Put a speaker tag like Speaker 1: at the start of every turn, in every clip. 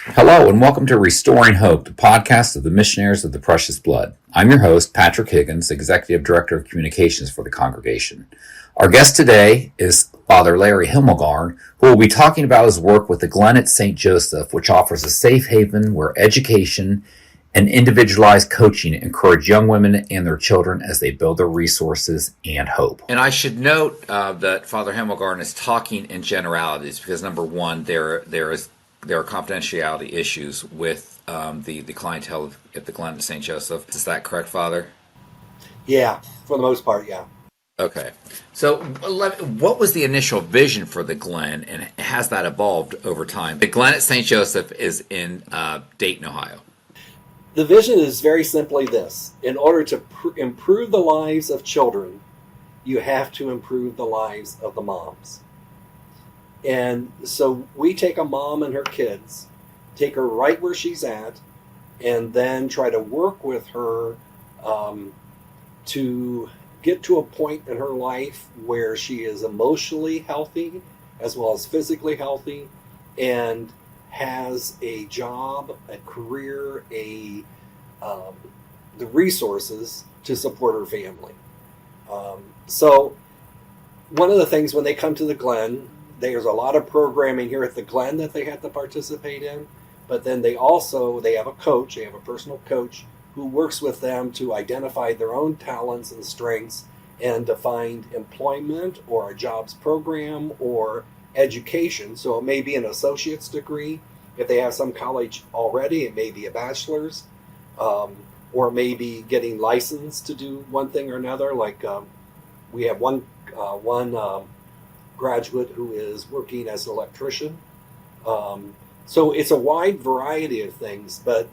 Speaker 1: Hello, and welcome to Restoring Hope, the podcast of the Missionaries of the Precious Blood. I'm your host, Patrick Higgins, Executive Director of Communications for the congregation. Our guest today is Father Larry Hemmelgarn, who will be talking about his work with the Glen at St. Joseph, which offers a safe haven where education and individualized coaching encourage young women and their children as they build their resources and hope. And I should note that Father Hemmelgarn is talking in generalities because, number one, there are confidentiality issues with the clientele at the Glen at St. Joseph. Is that correct, Father?
Speaker 2: Yeah, for the most part, yeah.
Speaker 1: Okay. So what was the initial vision for the Glen, and has that evolved over time? The Glen at St. Joseph is in Dayton, Ohio.
Speaker 2: The vision is very simply this. In order to improve the lives of children, you have to improve the lives of the moms. And so we take a mom and her kids, take her right where she's at, and then try to work with her to get to a point in her life where she is emotionally healthy as well as physically healthy and has a job, a career, the resources to support her family. So one of the things when they come to the Glen, there's a lot of programming here at the Glen that they have to participate in, but then they have a coach, they have a personal coach who works with them to identify their own talents and strengths and to find employment or a jobs program or education. So it may be an associate's degree. If they have some college already, it may be a bachelor's, or maybe getting licensed to do one thing or another. Like we have one graduate who is working as an electrician. So it's a wide variety of things, but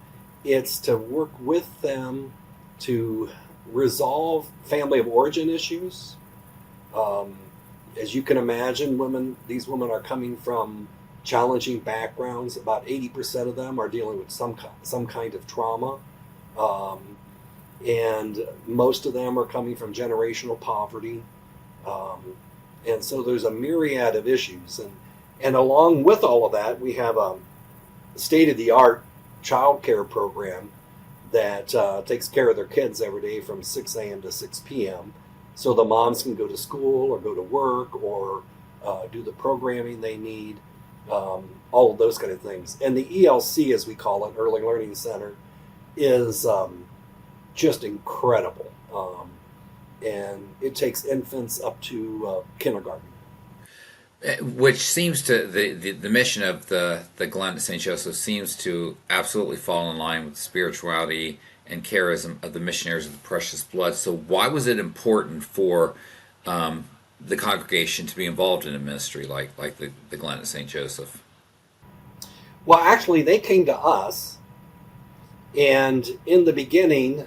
Speaker 2: it's to work with them to resolve family of origin issues. As you can imagine, these women are coming from challenging backgrounds. About 80% of them are dealing with some kind of trauma. And most of them are coming from generational poverty. And so there's a myriad of issues. And along with all of that, we have a state-of-the-art child care program that takes care of their kids every day from 6 a.m. to 6 p.m. So the moms can go to school or go to work or do the programming they need, all of those kind of things. And the ELC, as we call it, Early Learning Center, is just incredible. And it takes infants up to kindergarten.
Speaker 1: Which seems to, the mission of the Glen at St. Joseph seems to absolutely fall in line with the spirituality and charism of the Missionaries of the Precious Blood. So why was it important for the congregation to be involved in a ministry like the Glen at St. Joseph?
Speaker 2: Well, actually, they came to us, and in the beginning,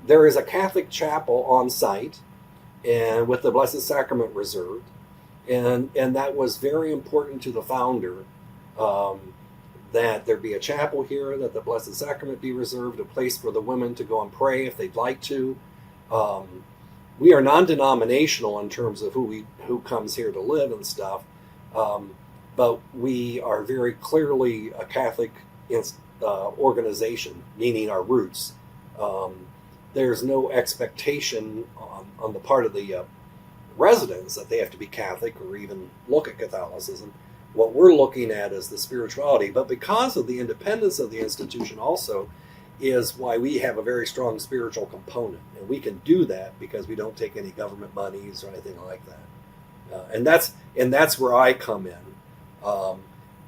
Speaker 2: there is a Catholic chapel on site, and with the Blessed Sacrament reserved. And that was very important to the founder, that there be a chapel here, that the Blessed Sacrament be reserved, a place for the women to go and pray if they'd like to. We are non-denominational in terms of who comes here to live and stuff, but we are very clearly a Catholic organization, meaning our roots. There's no expectation on the part of the residents that they have to be Catholic or even look at Catholicism. What we're looking at is the spirituality, but because of the independence of the institution also is why we have a very strong spiritual component, and we can do that because we don't take any government monies or anything like that. And that's where I come in.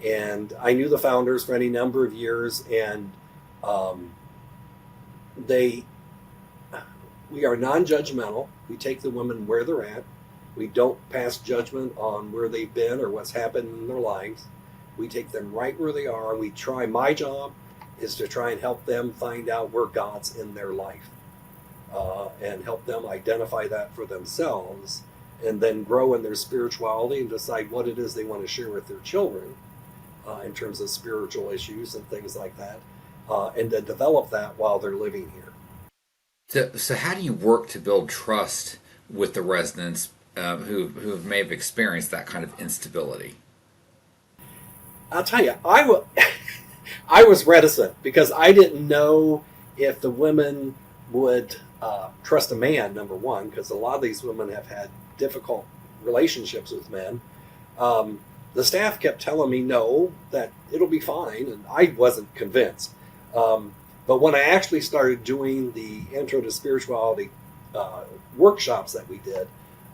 Speaker 2: And I knew the founders for any number of years, and we are non-judgmental. We take the women where they're at. We don't pass judgment on where they've been or what's happened in their lives. We take them right where they are, and my job is to try and help them find out where God's in their life, and help them identify that for themselves, and then grow in their spirituality and decide what it is they want to share with their children in terms of spiritual issues and things like that, and to develop that while they're living here.
Speaker 1: So how do you work to build trust with the residents who may have experienced that kind of instability?
Speaker 2: I'll tell you, I was reticent because I didn't know if the women would trust a man, number one, because a lot of these women have had difficult relationships with men. The staff kept telling me no, that it'll be fine, and I wasn't convinced. But when I actually started doing the Intro to Spirituality workshops that we did,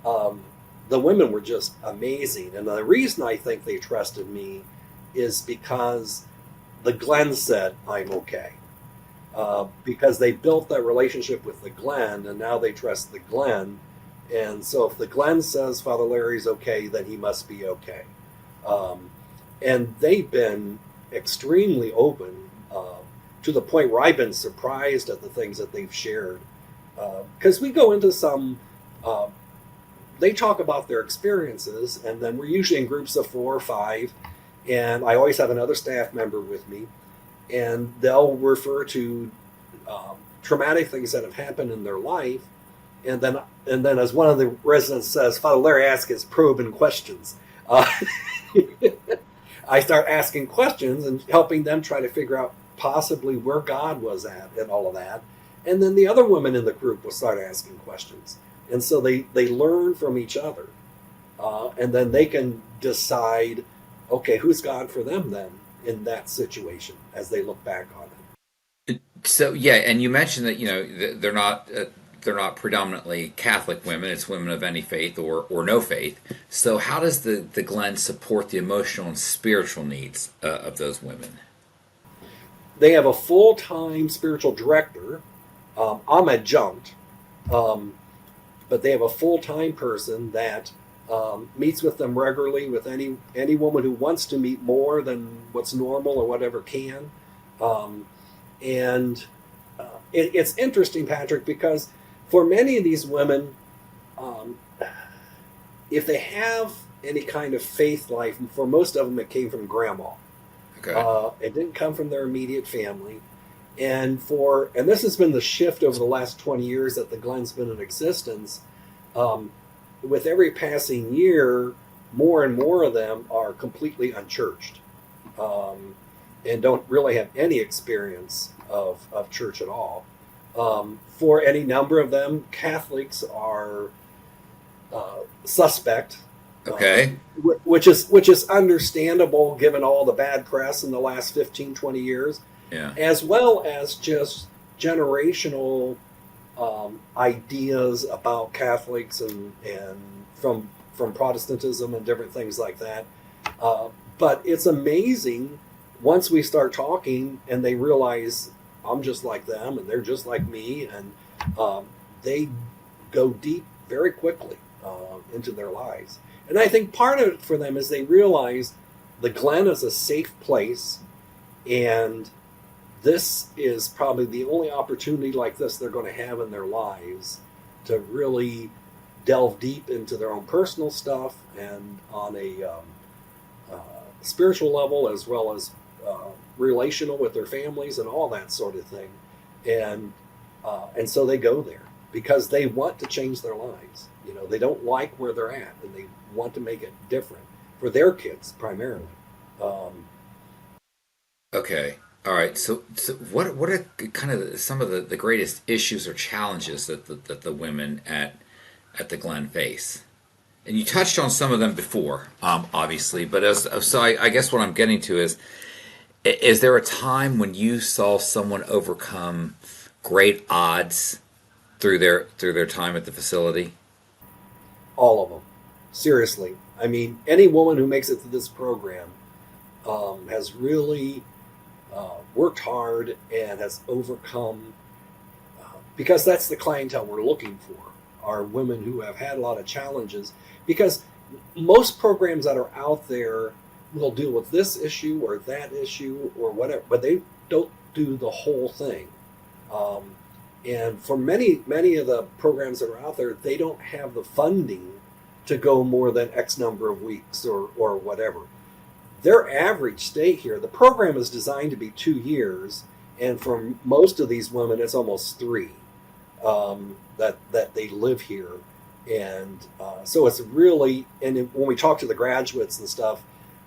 Speaker 2: the women were just amazing. And the reason I think they trusted me is because the Glen said, I'm okay. Because they built that relationship with the Glen, and now they trust the Glen. And so if the Glen says Father Larry's okay, then he must be okay. And they've been extremely open to the point where I've been surprised at the things that they've shared. Because we go into some, they talk about their experiences, and then we're usually in groups of 4 or 5. And I always have another staff member with me, and they'll refer to traumatic things that have happened in their life. And then as one of the residents says, Father Larry asks his probing questions. I start asking questions and helping them try to figure out possibly where God was at and all of that. And then the other women in the group will start asking questions. And so they learn from each other. And then they can decide, okay, who's God for them then in that situation as they look back on it.
Speaker 1: So yeah, and you mentioned that they're not predominantly Catholic women; it's women of any faith or no faith. So how does the Glen support the emotional and spiritual needs of those women?
Speaker 2: They have a full-time spiritual director. I'm adjunct, but they have a full-time person that meets with them regularly, with any woman who wants to meet more than what's normal or whatever can. It's interesting, Patrick, because for many of these women, if they have any kind of faith life, for most of them it came from grandma.
Speaker 1: Okay.
Speaker 2: It didn't come from their immediate family. And this has been the shift over the last 20 years that the Glen's been in existence. With every passing year, more and more of them are completely unchurched and don't really have any experience of church at all. For any number of them, Catholics are suspect.
Speaker 1: Okay.
Speaker 2: Which is understandable given all the bad press in the last 15, 20 years.
Speaker 1: Yeah.
Speaker 2: As well as just generational ideas about Catholics and from Protestantism and different things like that. But it's amazing once we start talking and they realize I'm just like them and they're just like me, and they go deep very quickly into their lives. And I think part of it for them is they realize the Glen is a safe place, and this is probably the only opportunity like this they're going to have in their lives to really delve deep into their own personal stuff and on a spiritual level, as well as relational with their families and all that sort of thing. And so they go there because they want to change their lives. They don't like where they're at, and they want to make it different for their kids primarily.
Speaker 1: Okay. All right. So what are kind of some of the greatest issues or challenges that the women at the Glen face? And you touched on some of them before, obviously, but I guess what I'm getting to is there a time when you saw someone overcome great odds through their time at the facility?
Speaker 2: All of them. Seriously. I mean, any woman who makes it to this program has really worked hard and has overcome, because that's the clientele we're looking for, are women who have had a lot of challenges. Because most programs that are out there will deal with this issue or that issue or whatever, but they don't do the whole thing. And for many of the programs that are out there, they don't have the funding to go more than X number of weeks or whatever. Their average stay here, the program is designed to be 2 years, and for most of these women, it's almost 3 that they live here. And so it's really, and when we talk to the graduates and stuff,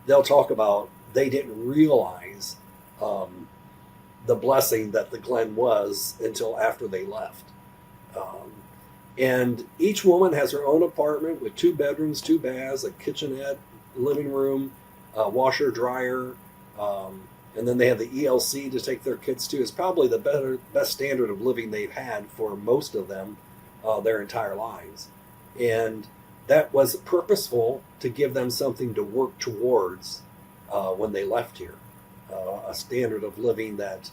Speaker 2: they'll talk about they didn't realize the blessing that the Glen was until after they left. Um, and each woman has her own apartment with 2 bedrooms, 2 baths, a kitchenette, living room, washer, dryer, and then they have the ELC to take their kids to. It's probably the best standard of living they've had for most of them their entire lives. And that was purposeful to give them something to work towards when they left here. A standard of living that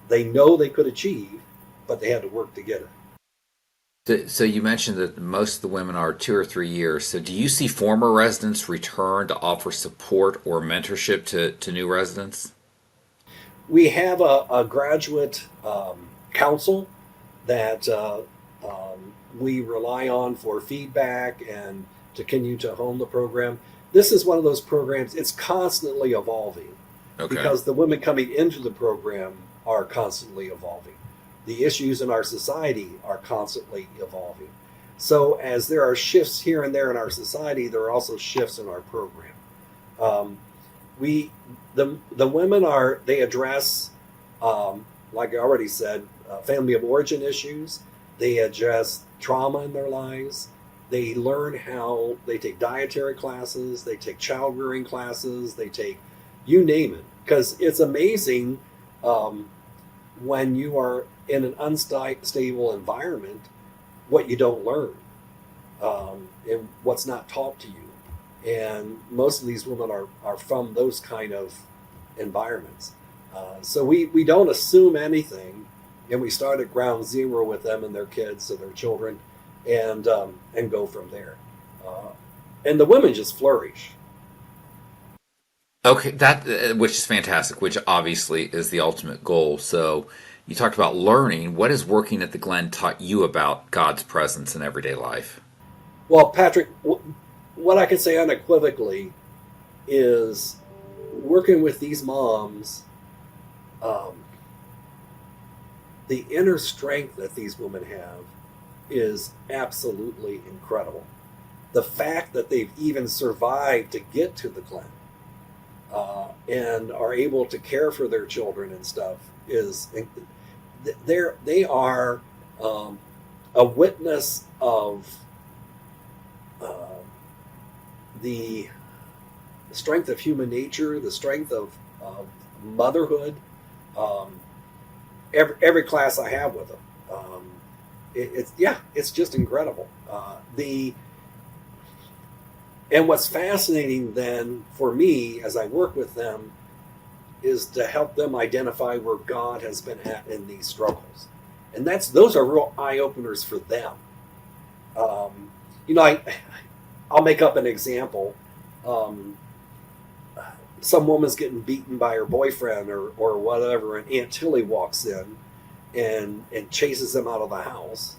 Speaker 2: they know they could achieve, but they had to work to get it.
Speaker 1: So you mentioned that most of the women are 2 or 3 years. So do you see former residents return to offer support or mentorship to new residents?
Speaker 2: We have a graduate council that we rely on for feedback and to continue to hone the program. This is one of those programs, it's constantly evolving.
Speaker 1: Okay.
Speaker 2: Because the women coming into the program are constantly evolving. The issues in our society are constantly evolving. So as there are shifts here and there in our society, there are also shifts in our program. The women they address, like I already said, family of origin issues. They address trauma in their lives. They learn how they take dietary classes. They take child rearing classes. They take, you name it, because it's amazing when you are in an unstable environment, what you don't learn and what's not taught to you. And most of these women are from those kind of environments. So we don't assume anything, and we start at ground zero with them and their kids and their children, and go from there. And the women just flourish.
Speaker 1: Okay, that which is fantastic, which obviously is the ultimate goal. So you talked about learning. What has working at the Glen taught you about God's presence in everyday life?
Speaker 2: Well, Patrick, what I can say unequivocally is working with these moms, the inner strength that these women have is absolutely incredible. The fact that they've even survived to get to the Glen and are able to care for their children and stuff is they are a witness of the strength of human nature, the strength of motherhood. Every class I have with them, it's just incredible. And what's fascinating then for me as I work with them is to help them identify where God has been at in these struggles, and those are real eye openers for them. I'll make up an example. Some woman's getting beaten by her boyfriend or whatever, and Aunt Tilly walks in and chases them out of the house.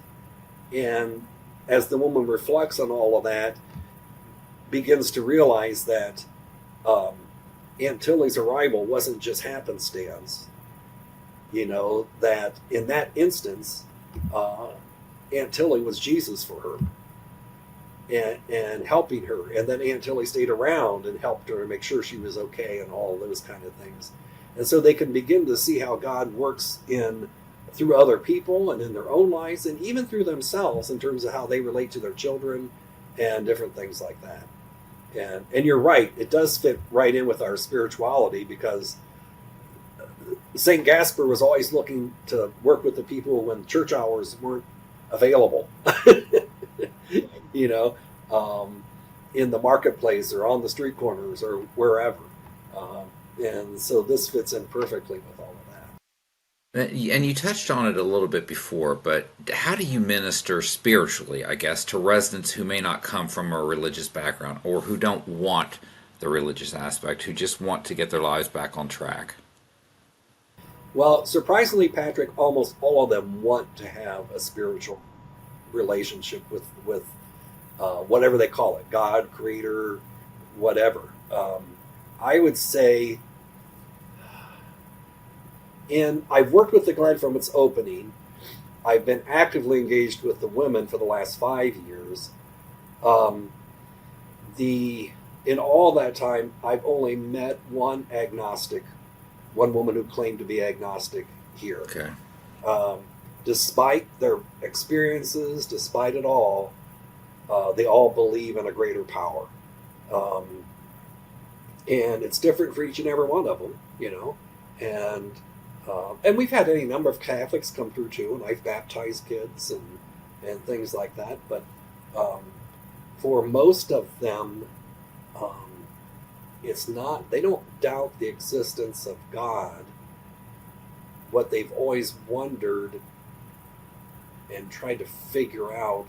Speaker 2: And as the woman reflects on all of that, begins to realize that Aunt Tilly's arrival wasn't just happenstance. That in that instance, Aunt Tilly was Jesus for her. And helping her, and then Aunt Tilly stayed around and helped her and make sure she was okay and all those kind of things. And so they can begin to see how God works through other people and in their own lives, and even through themselves in terms of how they relate to their children and different things like that. And you're right, it does fit right in with our spirituality, because St. Gaspar was always looking to work with the people when church hours weren't available. In the marketplace or on the street corners or wherever. And so this fits in perfectly with all of that.
Speaker 1: And you touched on it a little bit before, but how do you minister spiritually, I guess, to residents who may not come from a religious background or who don't want the religious aspect, who just want to get their lives back on track?
Speaker 2: Well, surprisingly, Patrick, almost all of them want to have a spiritual relationship with whatever they call it, God, Creator, whatever. I would say, and I've worked with the Glen from its opening. I've been actively engaged with the women for the last 5 years. The in all that time, I've only met one woman who claimed to be agnostic here.
Speaker 1: Okay.
Speaker 2: Um, Despite their experiences, despite it all, they all believe in a greater power. Um, and it's different for each and every one of them, and we've had any number of Catholics come through too, and I've baptized kids and things like that. But um, for most of them, it's not. They don't doubt the existence of God. What they've always wondered and tried to figure out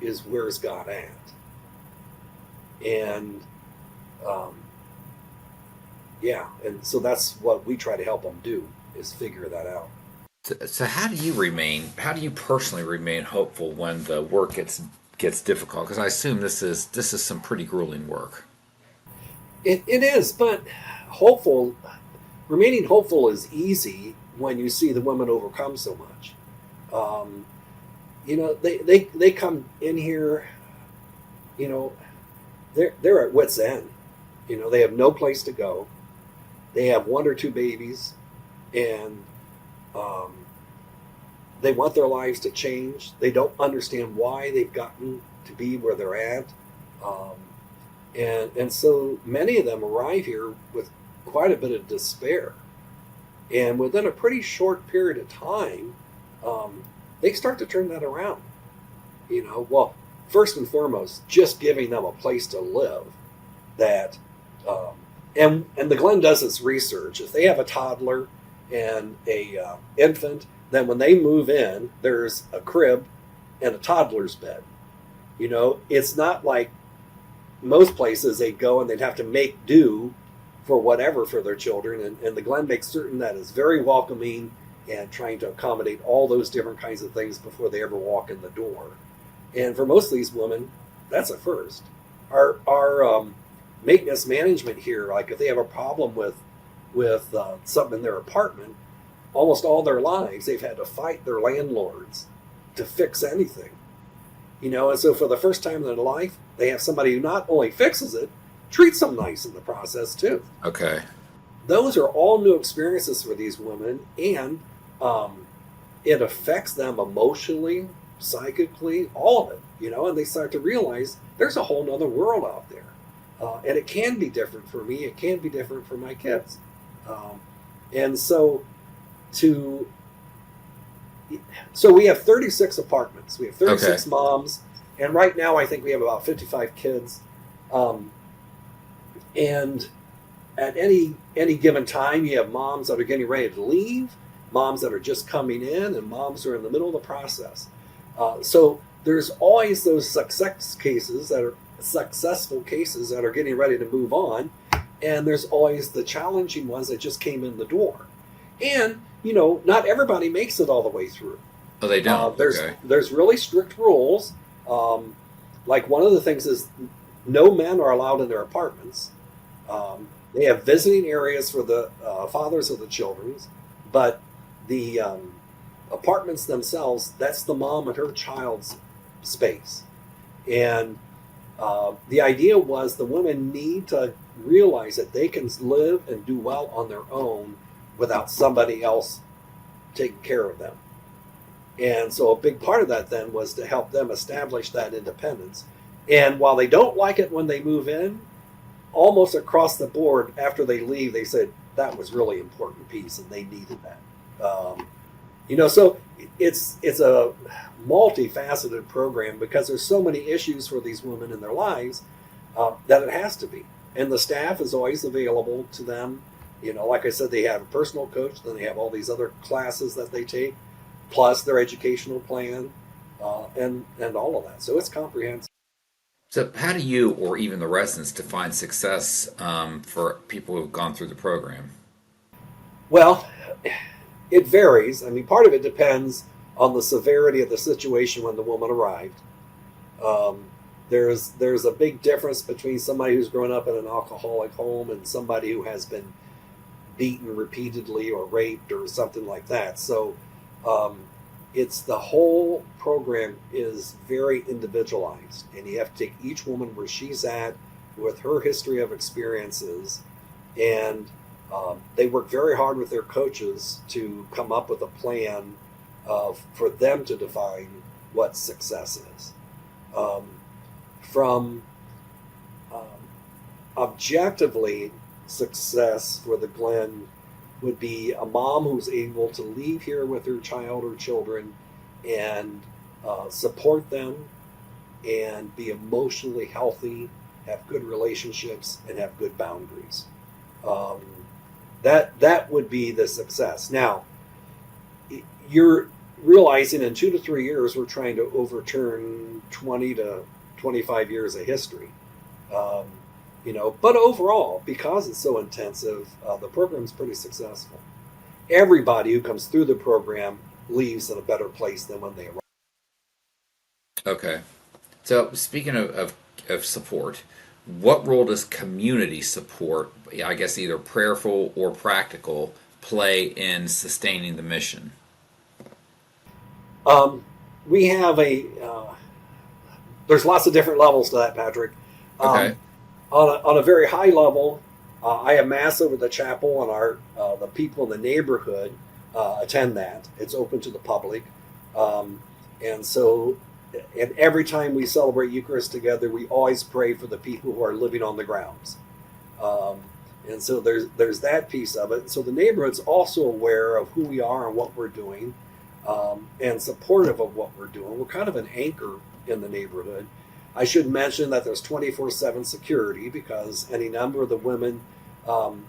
Speaker 2: is, where's God at? And and so that's what we try to help them do, is figure that out.
Speaker 1: So how do you personally remain hopeful when the work gets difficult? Because I assume this is some pretty grueling work.
Speaker 2: It is, but hopeful, remaining hopeful is easy when you see the women overcome so much. They come in here, they're at wit's end. They have no place to go. They have one or two babies, and they want their lives to change. They don't understand why they've gotten to be where they're at. And so many of them arrive here with quite a bit of despair. And within a pretty short period of time, they start to turn that around. Well, first and foremost, just giving them a place to live. That, and the Glen does its research. If they have a toddler and a infant, then when they move in, there's a crib and a toddler's bed. It's not like most places they'd go and they'd have to make do for whatever for their children. And the Glen makes certain that is very welcoming and trying to accommodate all those different kinds of things before they ever walk in the door. And for most of these women, that's a first. Our maintenance management here, like if they have a problem with something in their apartment, almost all their lives they've had to fight their landlords to fix anything. And so for the first time in their life, they have somebody who not only fixes it, treats them nice in the process too.
Speaker 1: Okay.
Speaker 2: Those are all new experiences for these women, and it affects them emotionally, psychically, all of it, and they start to realize there's a whole nother world out there. And it can be different for me. It can be different for my kids. And so we have 36 apartments. We have 36 moms. And right now I think we have about 55 kids. And at any given time, you have moms that are getting ready to leave, moms that are just coming in, and moms who are in the middle of the process. So there's always those successful cases that are getting ready to move on, and there's always the challenging ones that just came in the door. And not everybody makes it all the way through.
Speaker 1: Oh, they don't.
Speaker 2: There's really strict rules. Like one of the things is no men are allowed in their apartments. They have visiting areas for the fathers of the children, but the apartments themselves, that's the mom and her child's space. And the idea was the women need to realize that they can live and do well on their own without somebody else taking care of them. And so a big part of that then was to help them establish that independence. And while they don't like it when they move in, almost across the board after they leave, they said that was really important piece and they needed that. So it's a multifaceted program because there's so many issues for these women in their lives that it has to be. And the staff is always available to them. Like I said, they have a personal coach, then they have all these other classes that they take, plus their educational plan, and all of that. So it's comprehensive.
Speaker 1: So how do you, or even the residents, define success for people who have gone through the program?
Speaker 2: Well, it varies. I mean, part of it depends on the severity of the situation when the woman arrived. There's a big difference between somebody who's grown up in an alcoholic home and somebody who has been beaten repeatedly or raped or something like that. So it's the whole program is very individualized, and you have to take each woman where she's at with her history of experiences, and they work very hard with their coaches to come up with a plan for them to define what success is. Um, from objectively, success for the Glen would be a mom who's able to leave here with her child or children and support them and be emotionally healthy, have good relationships, and have good boundaries. Um, that would be the success. Now, you're realizing in 2 to 3 years we're trying to overturn 20 to 25 years of history. Um, but overall, because it's so intensive, the program's pretty successful. Everybody who comes through the program leaves in a better place than when they arrived.
Speaker 1: Okay. So speaking of support, what role does community support, I guess either prayerful or practical, play in sustaining the mission?
Speaker 2: Um, we have there's lots of different levels to that, Patrick.
Speaker 1: Okay.
Speaker 2: Um, on a very high level, I have mass over the chapel, and the people in the neighborhood attend that. It's open to the public, um, and so and every time we celebrate Eucharist together, we always pray for the people who are living on the grounds. Um, and so there's that piece of it. So the neighborhood's also aware of who we are and what we're doing, and supportive of what we're doing. We're kind of an anchor in the neighborhood. I should mention that there's 24/7 security because any number of the women, um,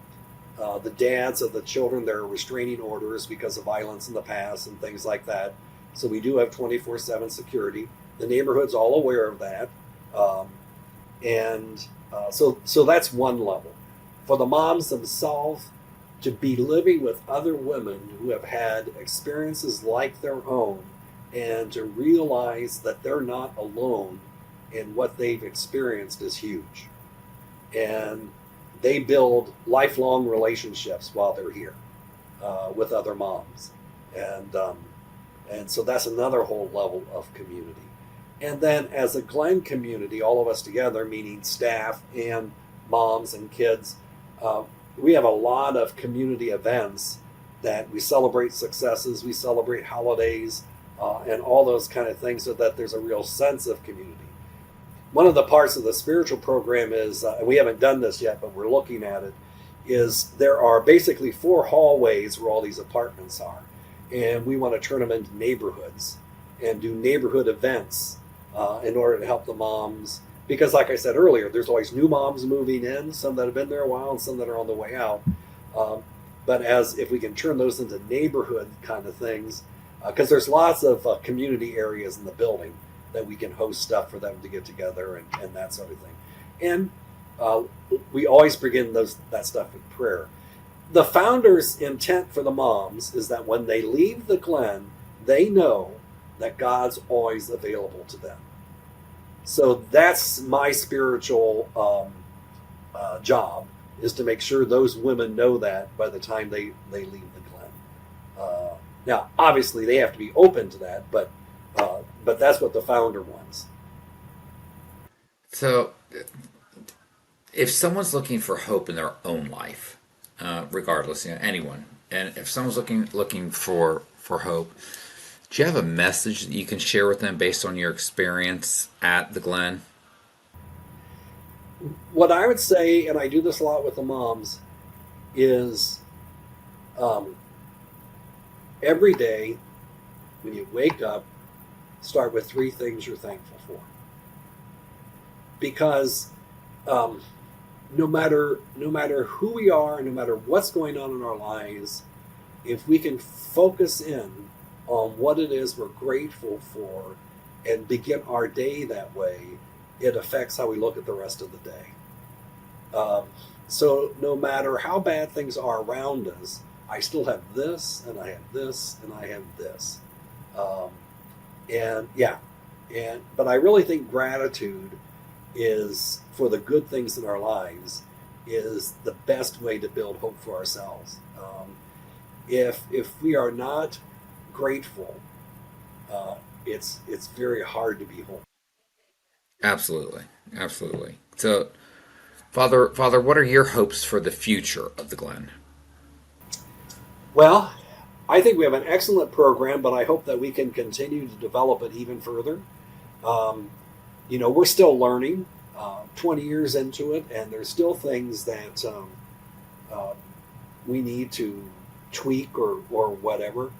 Speaker 2: the dads of the children, there are restraining orders because of violence in the past and things like that. So we do have 24/7 security. The neighborhood's all aware of that, um, and so that's one level. For the moms themselves, to be living with other women who have had experiences like their own, and to realize that they're not alone in what they've experienced is huge. And they build lifelong relationships while they're here with other moms, and so that's another whole level of community. And then as a Glen community, all of us together, meaning staff and moms and kids, uh, we have a lot of community events that we celebrate successes, we celebrate holidays, and all those kind of things, so that there's a real sense of community. One of the parts of the spiritual program is, and we haven't done this yet, but we're looking at it, is there are basically 4 hallways where all these apartments are. And we want to turn them into neighborhoods and do neighborhood events in order to help the moms. Because like I said earlier, there's always new moms moving in, some that have been there a while and some that are on the way out. But if we can turn those into neighborhood kind of things, because there's lots of community areas in the building that we can host stuff for them to get together and that sort of thing. And we always begin that stuff with prayer. The founder's intent for the moms is that when they leave the Glen, they know that God's always available to them. So that's my spiritual job, is to make sure those women know that by the time they leave the Glen. Now, obviously, they have to be open to that, but that's what the founder wants.
Speaker 1: So, if someone's looking for hope in their own life, regardless, anyone, and if someone's looking for hope, do you have a message that you can share with them based on your experience at the Glen?
Speaker 2: What I would say, and I do this a lot with the moms, is um, every day when you wake up, start with 3 things you're thankful for. Because no matter who we are, no matter what's going on in our lives, if we can focus in on what it is we're grateful for and begin our day that way, it affects how we look at the rest of the day. So no matter how bad things are around us, I still have this, and I have this, and I have this. But I really think gratitude is, for the good things in our lives, is the best way to build hope for ourselves. If we are not grateful, it's very hard to be hopeful.
Speaker 1: Absolutely, absolutely. So, Father, what are your hopes for the future of the Glen?
Speaker 2: Well, I think we have an excellent program, but I hope that we can continue to develop it even further. Um, we're still learning, 20 years into it, and there's still things that uh, we need to tweak or whatever.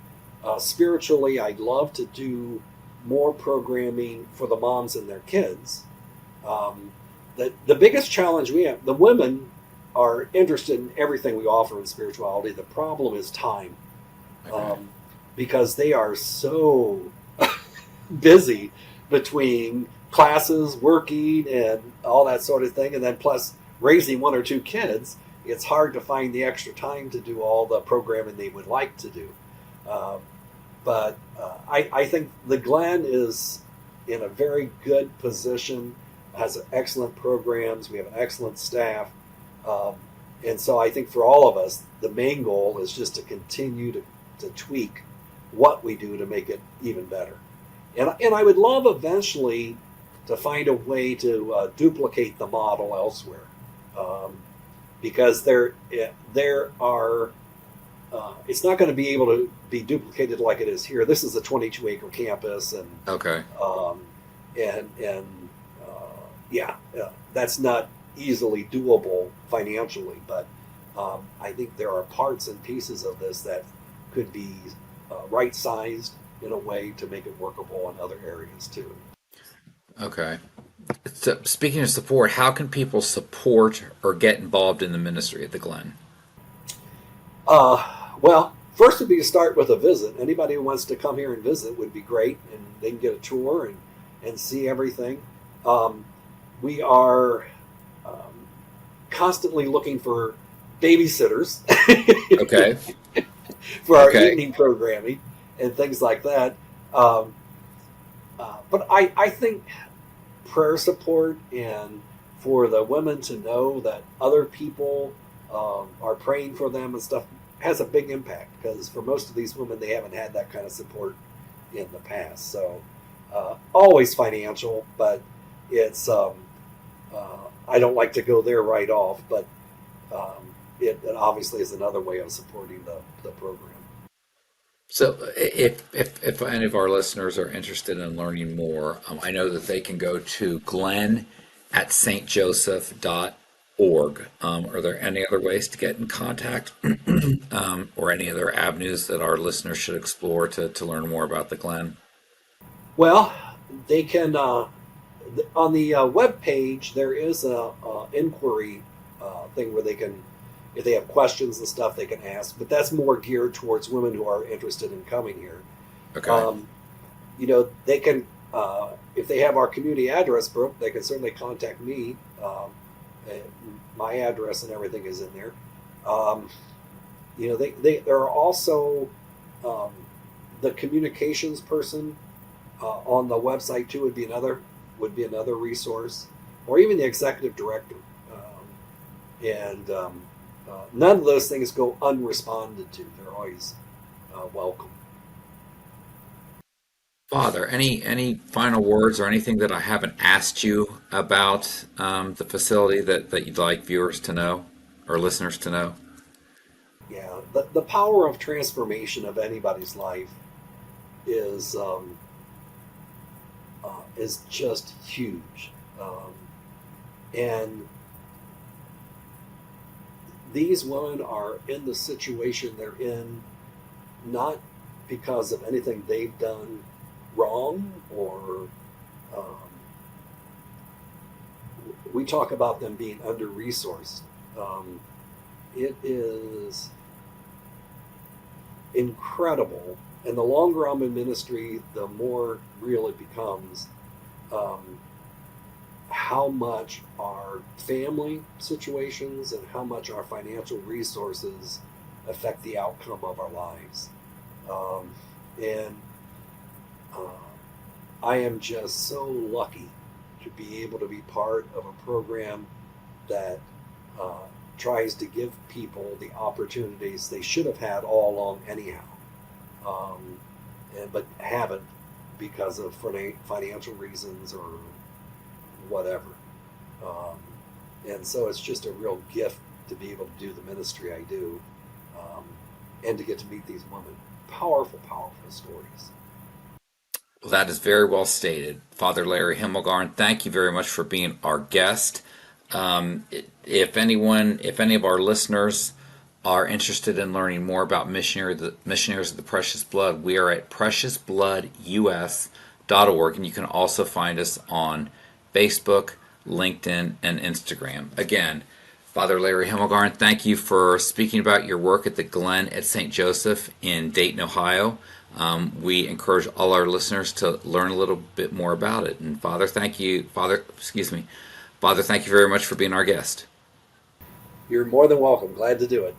Speaker 2: Spiritually, I'd love to do more programming for the moms and their kids. Um, the biggest challenge we have, the women are interested in everything we offer in spirituality. The problem is time,
Speaker 1: Okay.
Speaker 2: because they are so busy between classes, working, and all that sort of thing, and then plus raising one or two kids. It's hard to find the extra time to do all the programming they would like to do. Um, but I think the Glen is in a very good position, has excellent programs. We have an excellent staff. Um, and so I think for all of us, the main goal is just to continue to tweak what we do to make it even better. And I would love eventually to find a way to duplicate the model elsewhere, um, because there are it's not going to be able to be duplicated like it is here. This is a 22-acre campus, and
Speaker 1: Okay.
Speaker 2: um, and yeah, that's not easily doable financially. But I think there are parts and pieces of this that could be right sized in a way to make it workable in other areas too.
Speaker 1: Okay. So, speaking of support, how can people support or get involved in the ministry at the Glen?
Speaker 2: Well, first would be to start with a visit. Anybody who wants to come here and visit would be great, and they can get a tour and see everything. Um, we are um, constantly looking for babysitters
Speaker 1: Okay.
Speaker 2: for our
Speaker 1: Okay.
Speaker 2: evening programming and things like that. Um, but I think prayer support and for the women to know that other people are praying for them and stuff has a big impact, because for most of these women, they haven't had that kind of support in the past. So always financial, but it's I don't like to go there right off, but it obviously is another way of supporting the program.
Speaker 1: So, if any of our listeners are interested in learning more, I know that they can go to Glen at stjoseph.org. Are there any other ways to get in contact, or any other avenues that our listeners should explore to learn more about the Glen?
Speaker 2: Well, they can on the web page. There is a inquiry thing where they can, if they have questions and stuff, they can ask. But that's more geared towards women who are interested in coming here.
Speaker 1: Okay.
Speaker 2: Um, they can, if they have our community address book, they can certainly contact me. And my address and everything is in there. Um, they there are also um, the communications person on the website too would be another resource, or even the executive director. And none of those things go unresponded to. They're always welcome.
Speaker 1: Father, any final words or anything that I haven't asked you about the facility that you'd like viewers to know or listeners to know?
Speaker 2: Yeah, the power of transformation of anybody's life is is just huge, and these women are in the situation they're in not because of anything they've done wrong, or um, we talk about them being under resourced. Um, it is incredible, and the longer I'm in ministry, the more real it becomes. Um, how much our family situations and how much our financial resources affect the outcome of our lives. And I am just so lucky to be able to be part of a program that uh, tries to give people the opportunities they should have had all along, anyhow, but haven't because of financial reasons or whatever. Um, And so it's just a real gift to be able to do the ministry I do, um, and to get to meet these women. Powerful, powerful stories.
Speaker 1: Well, that is very well stated. Father Larry Hemmelgarn, thank you very much for being our guest. If any of our listeners are interested in learning more about Missionaries of the Precious Blood, we are at preciousbloodus.org, and you can also find us on Facebook, LinkedIn, and Instagram. Again, Father Larry Hemmelgarn, thank you for speaking about your work at the Glen at St. Joseph in Dayton, Ohio. We encourage all our listeners to learn a little bit more about it. And Father, thank you. Father, thank you very much for being our guest.
Speaker 2: You're more than welcome. Glad to do it.